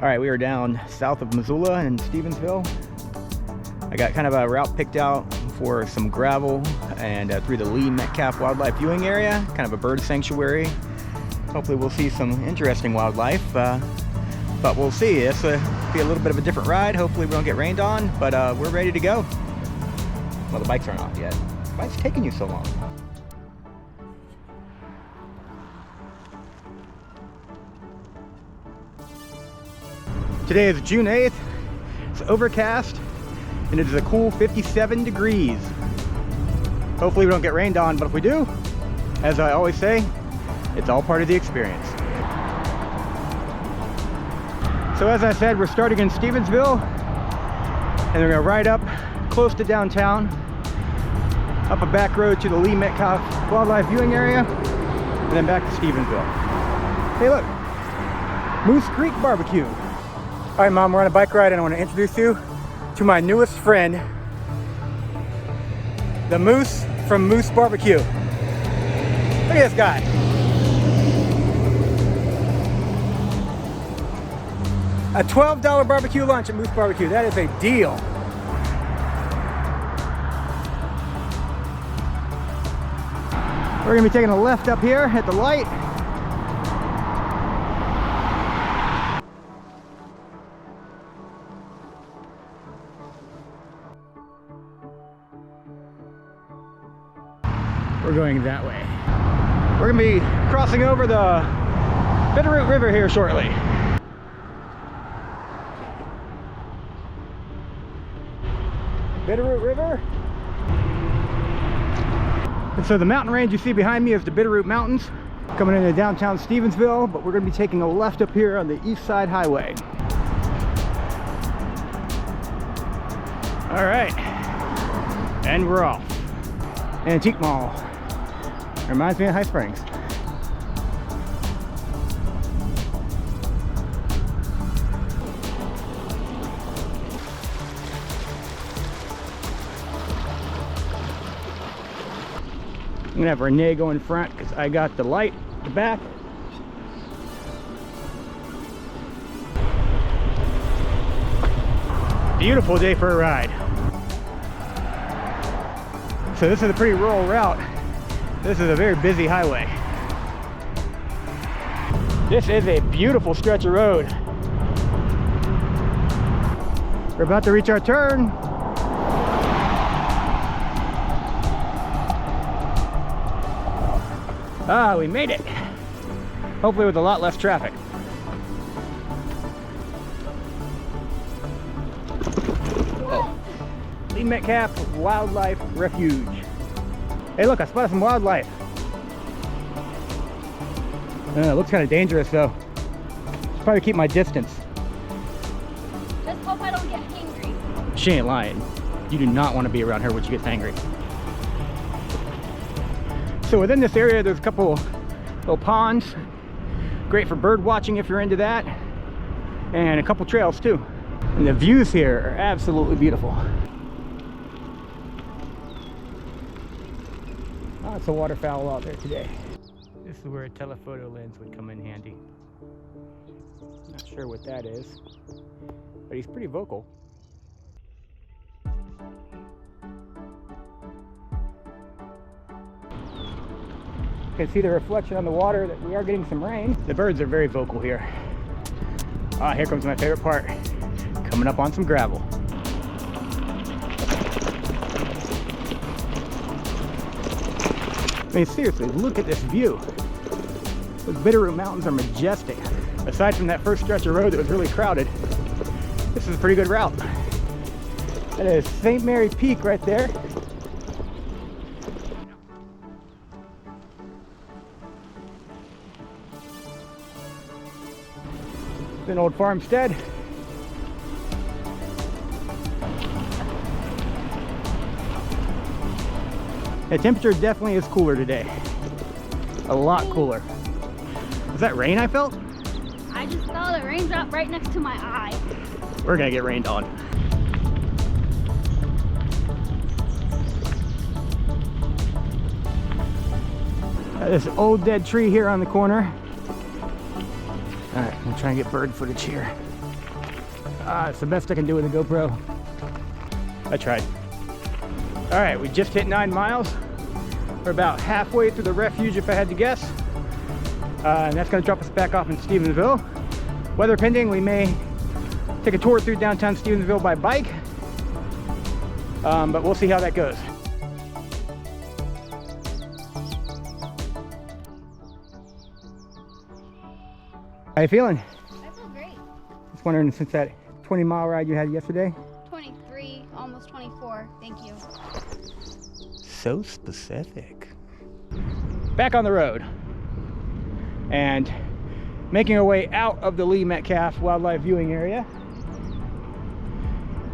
All right, we are down south of Missoula in Stevensville. I got kind of a route picked out for some gravel and through the Lee Metcalf Wildlife Viewing Area, kind of a bird sanctuary. Hopefully we'll see some interesting wildlife, but we'll see. This will be a little bit of a different ride. Hopefully we don't get rained on, but we're ready to go. Well, the bikes aren't off yet. Why is it taking you so long? Today is June 8th. It's overcast and it is a cool 57 degrees. Hopefully we don't get rained on, but if we do, as I always say, it's all part of the experience. So as I said, we're starting in Stevensville and we're gonna ride up close to downtown, up a back road to the Lee Metcalf Wildlife Viewing Area, and then back to Stevensville. Hey look, Moose Creek Barbecue. All right, Mom, we're on a bike ride and I want to introduce you to my newest friend, the Moose from Moose Barbecue. Look at this guy. A $12 barbecue lunch at Moose Barbecue. That is a deal. We're gonna be taking a left up here at the light. We're going that way. We're gonna be crossing over the Bitterroot River here shortly. Bitterroot River. And so the mountain range you see behind me is the Bitterroot Mountains, coming into downtown Stevensville, but we're gonna be taking a left up here on the East Side Highway. All right, and we're off. Antique Mall. Reminds me of High Springs. I'm gonna have Renee go in front because I got the light at the back. Beautiful day for a ride. So this is a pretty rural route. This is a very busy highway. This is a beautiful stretch of road. We're about to reach our turn. Ah, we made it. Hopefully with a lot less traffic. Oh. Lee Metcalf Wildlife Refuge. Hey look, I spotted some wildlife. It looks kind of dangerous though. Should probably keep my distance. Just hope I don't get angry. She ain't lying. You do not want to be around her when she gets angry. So within this area there's a couple little ponds. Great for bird watching if you're into that. And a couple trails too. And the views here are absolutely beautiful. Lots of waterfowl out there today. This is where a telephoto lens would come in handy. Not sure what that is, but he's pretty vocal. You can see the reflection on the water that we are getting some rain. The birds are very vocal here. Ah, here comes my favorite part. Coming up on some gravel. I mean, seriously, look at this view. Those Bitterroot Mountains are majestic. Aside from that first stretch of road that was really crowded, this is a pretty good route. That is St. Mary Peak right there. It's an old farmstead. The temperature definitely is cooler today. A lot cooler. Was that rain I felt? I just felt a raindrop right next to my eye. We're gonna get rained on. This old dead tree here on the corner. All right, I'm trying to get bird footage here. It's the best I can do with a GoPro. I tried. All right, we just hit 9 miles. We're about halfway through the refuge, if I had to guess. And that's gonna drop us back off in Stevensville. Weather pending, we may take a tour through downtown Stevensville by bike. But we'll see how that goes. How you feeling? I feel great. Just wondering, since that 20-mile ride you had yesterday? 23, almost 24. Thank you. So specific. Back on the road and making our way out of the Lee Metcalf Wildlife Viewing Area,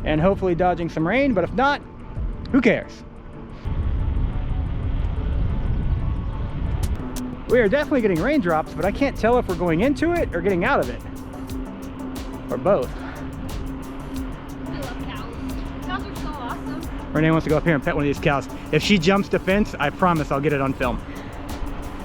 and hopefully dodging some rain, but if not, who cares? We are definitely getting raindrops, but I can't tell if we're going into it or getting out of it, or both. I love cows. Cows are so awesome. Renee wants to go up here and pet one of these cows. If she jumps the fence, I promise I'll get it on film.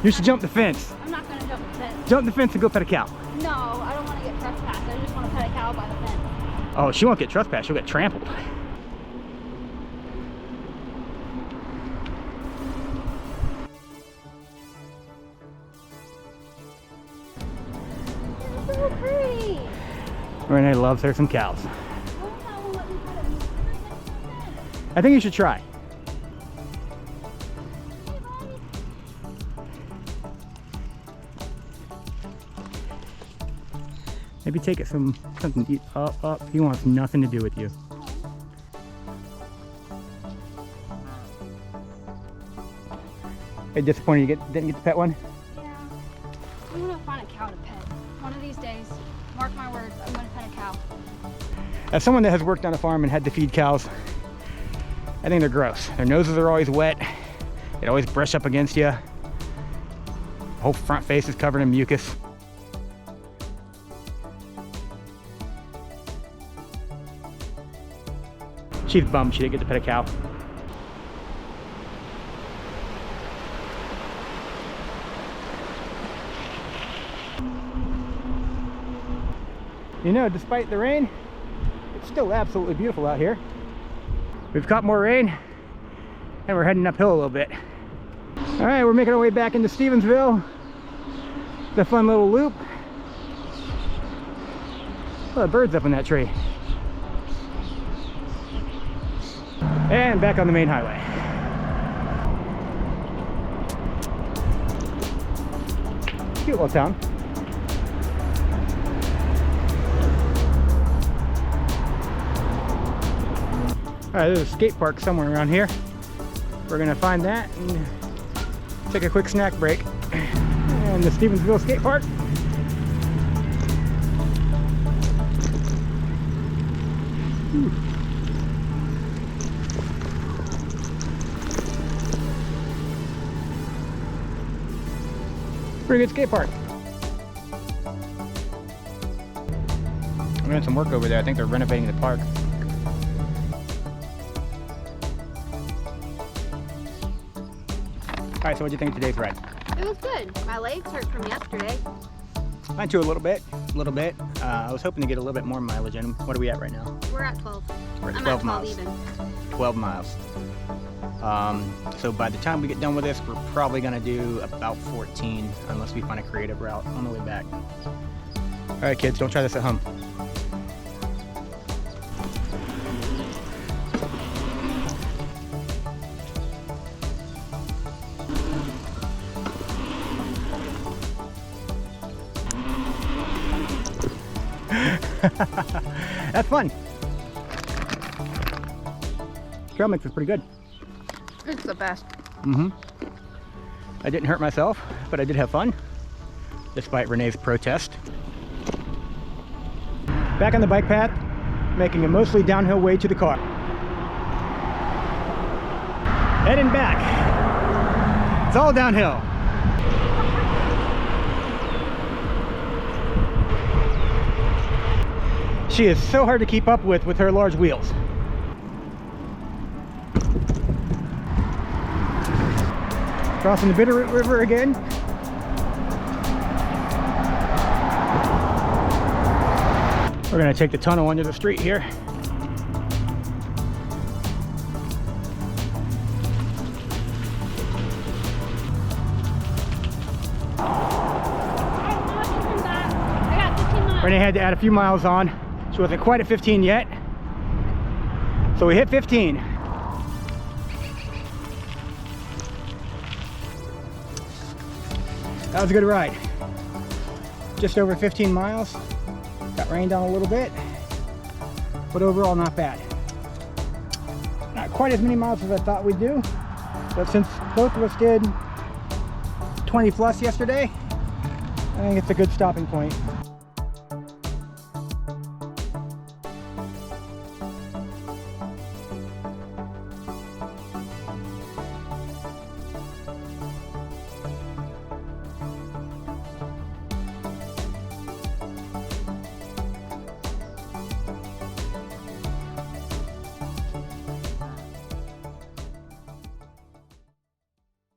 You should jump the fence. I'm not gonna jump the fence. Jump the fence and go pet a cow. No, I don't want to get trespassed. I just want to pet a cow by the fence. Oh, she won't get trespassed, she'll get trampled. It's so pretty. Renee loves her some cows. What if I won't let me pet it? It's right next to the fence. I think you should try. Hey, buddy. Maybe take it something to eat. Up. He wants nothing to do with you. Are you disappointed you didn't get to pet one? Yeah. I'm gonna find a cow to pet. One of these days, mark my words, I'm gonna pet a cow. As someone that has worked on a farm and had to feed cows, I think they're gross. Their noses are always wet. They always brush up against you. The whole front face is covered in mucus. She's bummed she didn't get to pet a cow. You know, despite the rain, it's still absolutely beautiful out here. We've caught more rain and we're heading uphill a little bit. All right, we're making our way back into Stevensville. It's a fun little loop. A lot of birds up in that tree. And back on the main highway. Cute little town. All right, there's a skate park somewhere around here. We're gonna find that and take a quick snack break. And the Stevensville skate park. Pretty good skate park. I'm doing some work over there. I think they're renovating the park. All right, so what'd you think of today's ride? It was good. My legs hurt from yesterday. Mine too, a little bit. I was hoping to get a little bit more mileage in. What are we at right now? We're at 12. We're at I'm 12 at 12 miles. even. 12 miles. So by the time we get done with this, we're probably gonna do about 14, unless we find a creative route on the way back. All right, kids, don't try this at home. That's fun. Trail mix is pretty good. It's the best. I didn't hurt myself, but I did have fun, despite Renee's protest. Back on the bike path, making a mostly downhill way to the car. Heading back. It's all downhill. She is so hard to keep up with her large wheels. Crossing the Bitterroot River again. We're gonna take the tunnel under the street here. Renee had to add a few miles on. She wasn't quite at 15 yet. So we hit 15. That was a good ride. Just over 15 miles. Got rained on a little bit, but overall not bad. Not quite as many miles as I thought we'd do, but since both of us did 20 plus yesterday, I think it's a good stopping point.